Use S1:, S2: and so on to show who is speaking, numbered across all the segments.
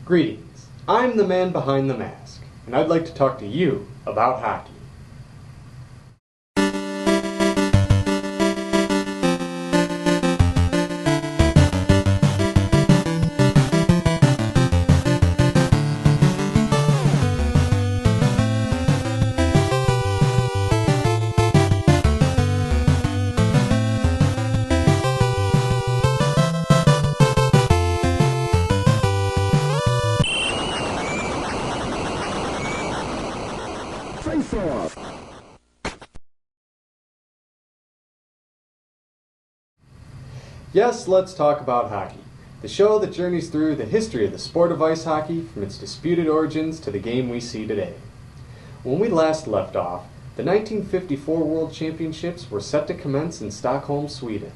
S1: Greetings, I'm the man behind the mask, and I'd like to talk to you about hockey. Yes, let's talk about hockey, the show that journeys through the history of the sport of ice hockey from its disputed origins to the game we see today. When we last left off, the 1954 World Championships were set to commence in Stockholm, Sweden.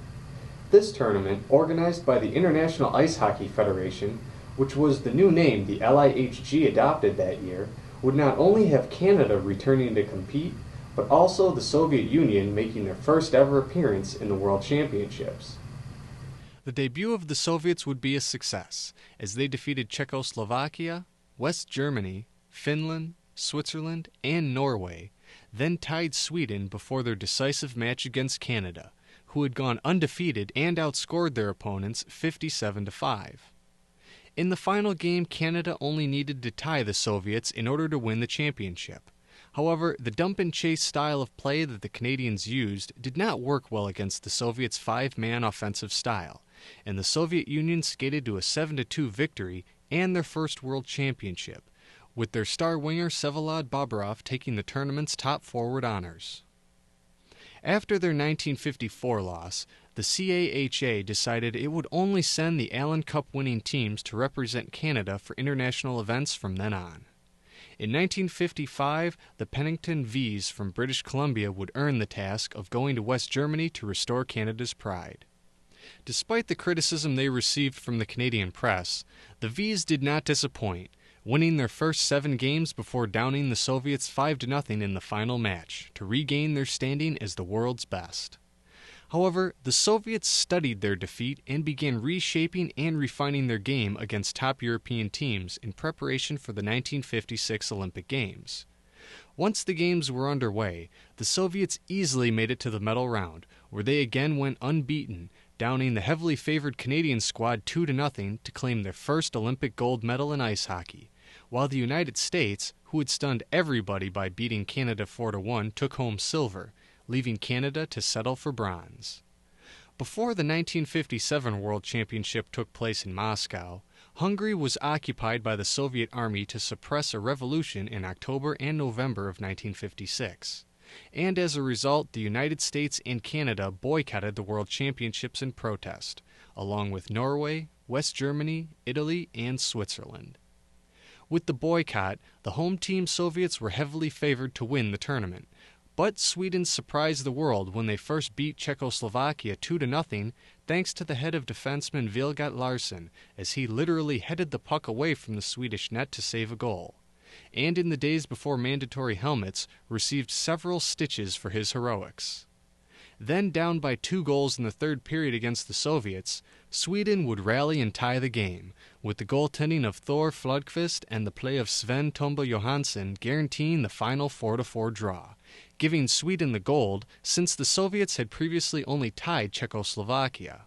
S1: This tournament, organized by the International Ice Hockey Federation, which was the new name the LIHG adopted that year, would not only have Canada returning to compete, but also the Soviet Union making their first ever appearance in the World Championships.
S2: The debut of the Soviets would be a success, as they defeated Czechoslovakia, West Germany, Finland, Switzerland, and Norway, then tied Sweden before their decisive match against Canada, who had gone undefeated and outscored their opponents 57-5. In the final game, Canada only needed to tie the Soviets in order to win the championship. However, the dump-and-chase style of play that the Canadians used did not work well against the Soviets' five-man offensive style, and the Soviet Union skated to a 7-2 victory and their first world championship, with their star winger Vsevolod Bobrov taking the tournament's top forward honors. After their 1954 loss, the CAHA decided it would only send the Allen Cup winning teams to represent Canada for international events from then on. In 1955, the Pennington Vees from British Columbia would earn the task of going to West Germany to restore Canada's pride. Despite the criticism they received from the Canadian press, the Vees did not disappoint, winning their first 7 games before downing the Soviets 5-0 in the final match to regain their standing as the world's best. However, the Soviets studied their defeat and began reshaping and refining their game against top European teams in preparation for the 1956 Olympic Games. Once the Games were underway, the Soviets easily made it to the medal round, where they again went unbeaten, downing the heavily favored Canadian squad 2-0 to claim their first Olympic gold medal in ice hockey, while the United States, who had stunned everybody by beating Canada 4-1, took home silver, leaving Canada to settle for bronze. Before the 1957 World Championship took place in Moscow, Hungary was occupied by the Soviet Army to suppress a revolution in October and November of 1956, and as a result, the United States and Canada boycotted the World Championships in protest, along with Norway, West Germany, Italy, and Switzerland. With the boycott, the home team Soviets were heavily favored to win the tournament, but Sweden surprised the world when they first beat Czechoslovakia 2-0 thanks to the head of defenseman Vilgot Larsson, as he literally headed the puck away from the Swedish net to save a goal, and in the days before mandatory helmets, received several stitches for his heroics. Then down by 2 goals in the third period against the Soviets, Sweden would rally and tie the game, with the goaltending of Thor Flodkvist and the play of Sven Tomba Johansson guaranteeing the final 4-4 draw, giving Sweden the gold since the Soviets had previously only tied Czechoslovakia.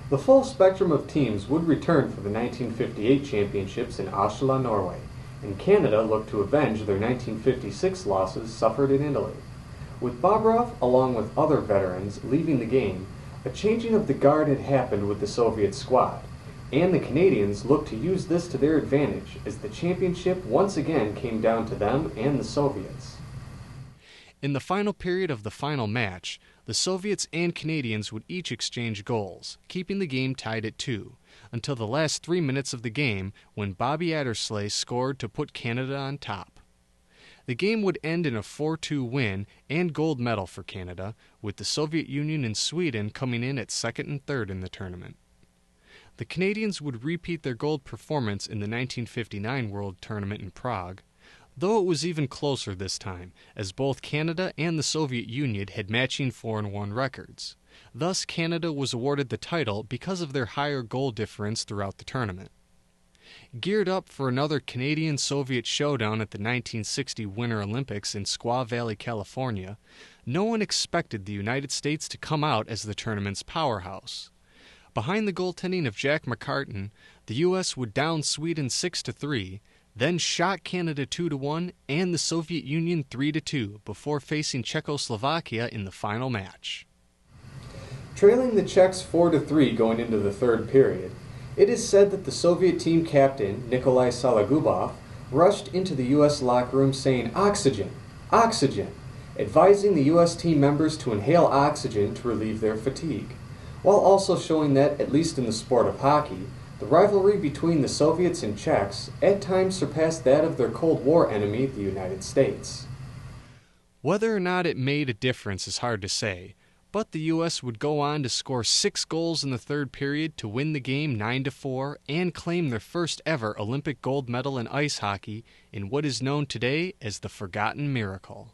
S1: The full spectrum of teams would return for the 1958 championships in Oslo, Norway, and Canada looked to avenge their 1956 losses suffered in Italy. With Bobrov, along with other veterans, leaving the game, a changing of the guard had happened with the Soviet squad, and the Canadians looked to use this to their advantage as the championship once again came down to them and the Soviets.
S2: In the final period of the final match, the Soviets and Canadians would each exchange goals, keeping the game tied at 2, until the last 3 minutes of the game when Bobby Addersley scored to put Canada on top. The game would end in a 4-2 win and gold medal for Canada, with the Soviet Union and Sweden coming in at second and third in the tournament. The Canadians would repeat their gold performance in the 1959 World Tournament in Prague, though it was even closer this time, as both Canada and the Soviet Union had matching 4-1 records. Thus, Canada was awarded the title because of their higher goal difference throughout the tournament. Geared up for another Canadian-Soviet showdown at the 1960 Winter Olympics in Squaw Valley, California, no one expected the United States to come out as the tournament's powerhouse. Behind the goaltending of Jack McCartan, the U.S. would down Sweden 6-3, then shot Canada 2-1 and the Soviet Union 3-2 before facing Czechoslovakia in the final match.
S1: Trailing the Czechs 4-3 going into the third period, it is said that the Soviet team captain, Nikolai Sologubov, rushed into the U.S. locker room saying, "Oxygen! Oxygen!" advising the U.S. team members to inhale oxygen to relieve their fatigue, while also showing that, at least in the sport of hockey, the rivalry between the Soviets and Czechs at times surpassed that of their Cold War enemy, the United States.
S2: Whether or not it made a difference is hard to say, but the U.S. would go on to score 6 goals in the third period to win the game 9-4 and claim their first ever Olympic gold medal in ice hockey in what is known today as the Forgotten Miracle.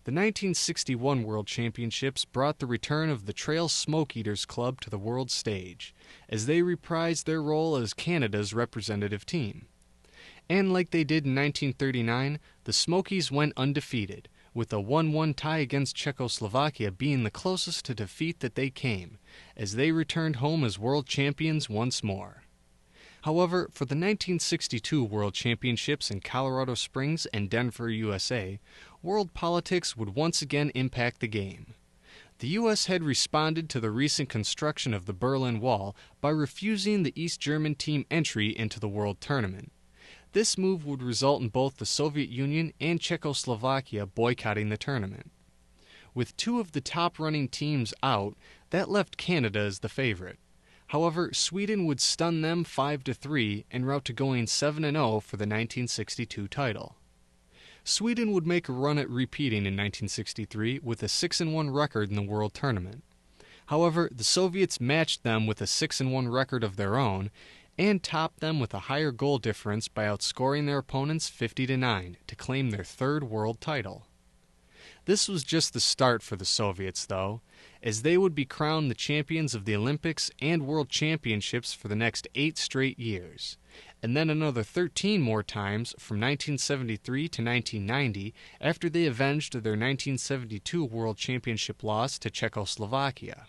S2: The 1961 World Championships brought the return of the Trail Smoke Eaters Club to the world stage, as they reprised their role as Canada's representative team. And like they did in 1939, the Smokies went undefeated, with a 1-1 tie against Czechoslovakia being the closest to defeat that they came, as they returned home as world champions once more. However, for the 1962 World Championships in Colorado Springs and Denver, USA, world politics would once again impact the game. The U.S. had responded to the recent construction of the Berlin Wall by refusing the East German team entry into the World Tournament. This move would result in both the Soviet Union and Czechoslovakia boycotting the tournament. With 2 of the top running teams out, that left Canada as the favorite. However, Sweden would stun them 5-3 en route to going 7-0 for the 1962 title. Sweden would make a run at repeating in 1963 with a 6-1 record in the World Tournament. However, the Soviets matched them with a 6-1 record of their own and topped them with a higher goal difference by outscoring their opponents 50-9 to claim their 3rd world title. This was just the start for the Soviets, though, as they would be crowned the champions of the Olympics and World Championships for the next 8 straight years, and then another 13 more times from 1973 to 1990 after they avenged their 1972 World Championship loss to Czechoslovakia.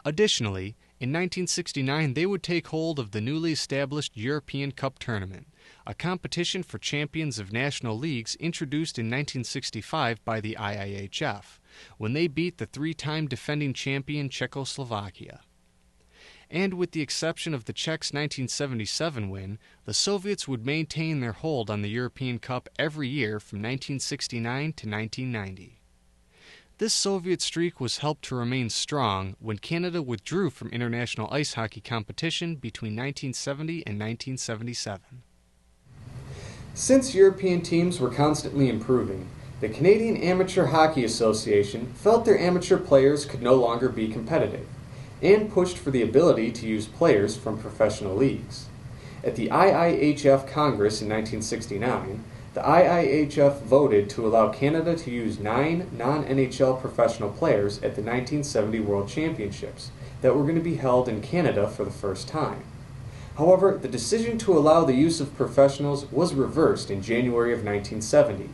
S2: Additionally, in 1969 they would take hold of the newly established European Cup Tournament, a competition for champions of national leagues introduced in 1965 by the IIHF, when they beat the 3-time defending champion Czechoslovakia. And with the exception of the Czechs' 1977 win, the Soviets would maintain their hold on the European Cup every year from 1969 to 1990. This Soviet streak was helped to remain strong when Canada withdrew from international ice hockey competition between 1970 and 1977.
S1: Since European teams were constantly improving, the Canadian Amateur Hockey Association felt their amateur players could no longer be competitive, and pushed for the ability to use players from professional leagues. At the IIHF Congress in 1969, the IIHF voted to allow Canada to use 9 non-NHL professional players at the 1970 World Championships that were going to be held in Canada for the first time. However, the decision to allow the use of professionals was reversed in January of 1970.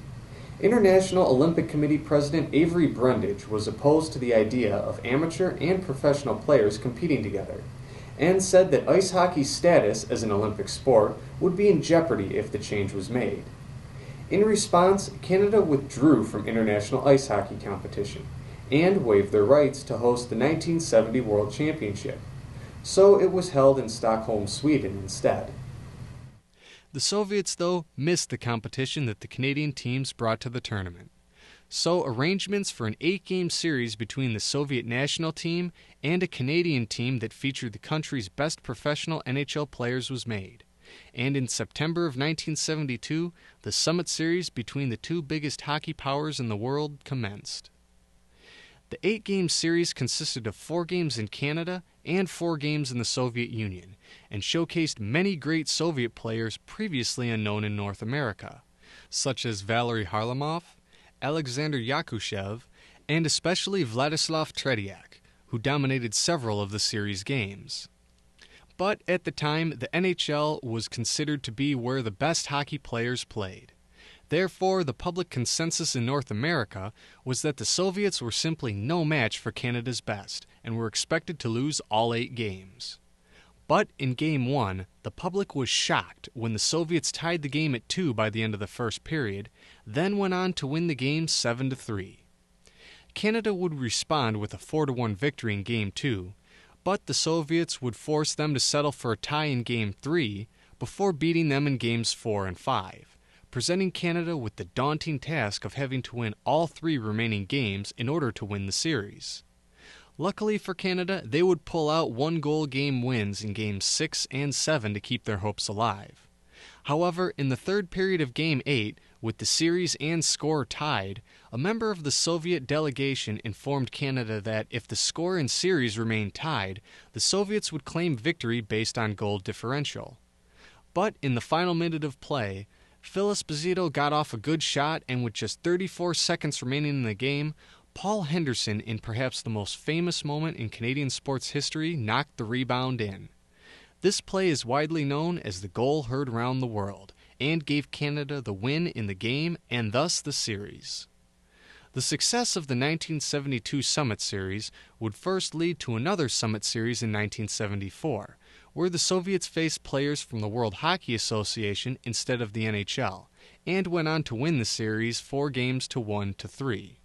S1: International Olympic Committee President Avery Brundage was opposed to the idea of amateur and professional players competing together, and said that ice hockey's status as an Olympic sport would be in jeopardy if the change was made. In response, Canada withdrew from international ice hockey competition and waived their rights to host the 1970 World Championship, so it was held in Stockholm, Sweden instead.
S2: The Soviets, though, missed the competition that the Canadian teams brought to the tournament. So arrangements for an 8-game series between the Soviet national team and a Canadian team that featured the country's best professional NHL players was made. And in September of 1972, the Summit Series between the 2 biggest hockey powers in the world commenced. The 8-game series consisted of 4 games in Canada and 4 games in the Soviet Union, and showcased many great Soviet players previously unknown in North America, such as Valery Harlamov, Alexander Yakushev, and especially Vladislav Tretiak, who dominated several of the series games. But at the time, the NHL was considered to be where the best hockey players played. Therefore, the public consensus in North America was that the Soviets were simply no match for Canada's best and were expected to lose all 8 games. But in Game 1, the public was shocked when the Soviets tied the game at 2 by the end of the first period, then went on to win the game 7-3. Canada would respond with a 4-1 victory in Game 2, but the Soviets would force them to settle for a tie in Game 3 before beating them in Games 4 and 5. Presenting Canada with the daunting task of having to win all 3 remaining games in order to win the series. Luckily for Canada, they would pull out 1-goal game wins in Games 6 and 7 to keep their hopes alive. However, in the third period of Game 8, with the series and score tied, a member of the Soviet delegation informed Canada that if the score and series remained tied, the Soviets would claim victory based on goal differential. But in the final minute of play, Phil Esposito got off a good shot, and with just 34 seconds remaining in the game, Paul Henderson, in perhaps the most famous moment in Canadian sports history, knocked the rebound in. This play is widely known as the goal heard round the world, and gave Canada the win in the game and thus the series. The success of the 1972 Summit Series would first lead to another Summit Series in 1974, where the Soviets faced players from the World Hockey Association instead of the NHL, and went on to win the series 4-1 to 3.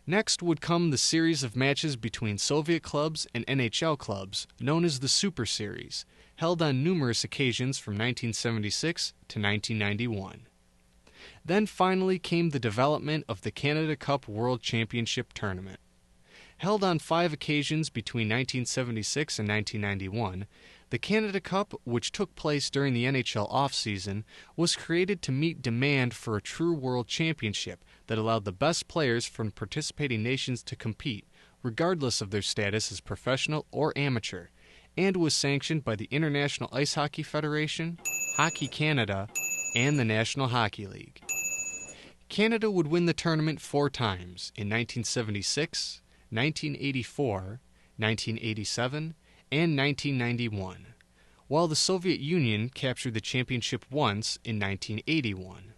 S2: Next would come the series of matches between Soviet clubs and NHL clubs, known as the Super Series, held on numerous occasions from 1976 to 1991. Then finally came the development of the Canada Cup World Championship Tournament. Held on 5 occasions between 1976 and 1991, the Canada Cup, which took place during the NHL offseason, was created to meet demand for a true world championship that allowed the best players from participating nations to compete, regardless of their status as professional or amateur, and was sanctioned by the International Ice Hockey Federation, Hockey Canada, and the National Hockey League. Canada would win the tournament 4 times, in 1976, 1984, 1987, and 1991, while the Soviet Union captured the championship once in 1981.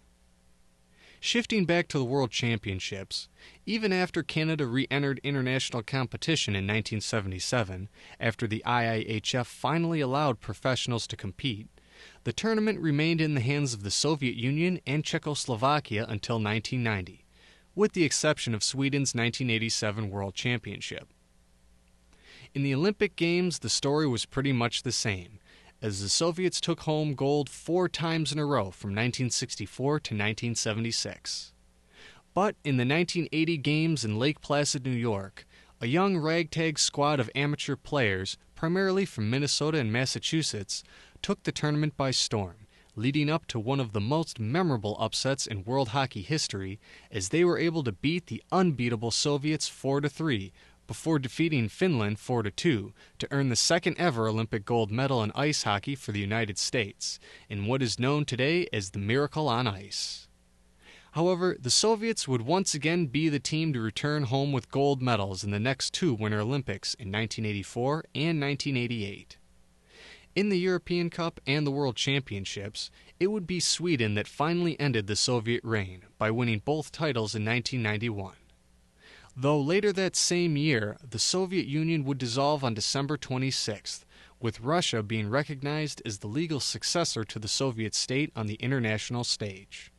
S2: Shifting back to the World Championships, even after Canada re-entered international competition in 1977, after the IIHF finally allowed professionals to compete, the tournament remained in the hands of the Soviet Union and Czechoslovakia until 1990, with the exception of Sweden's 1987 World Championship. In the Olympic Games, the story was pretty much the same, as the Soviets took home gold 4 times in a row from 1964 to 1976. But in the 1980 Games in Lake Placid, New York, a young ragtag squad of amateur players, primarily from Minnesota and Massachusetts, took the tournament by storm, leading up to one of the most memorable upsets in world hockey history, as they were able to beat the unbeatable Soviets 4-3, before defeating Finland 4-2 to earn the second ever Olympic gold medal in ice hockey for the United States, in what is known today as the Miracle on Ice. However, the Soviets would once again be the team to return home with gold medals in the next 2 Winter Olympics in 1984 and 1988. In the European Cup and the World Championships, it would be Sweden that finally ended the Soviet reign by winning both titles in 1991. Though later that same year, the Soviet Union would dissolve on December 26th, with Russia being recognized as the legal successor to the Soviet state on the international stage.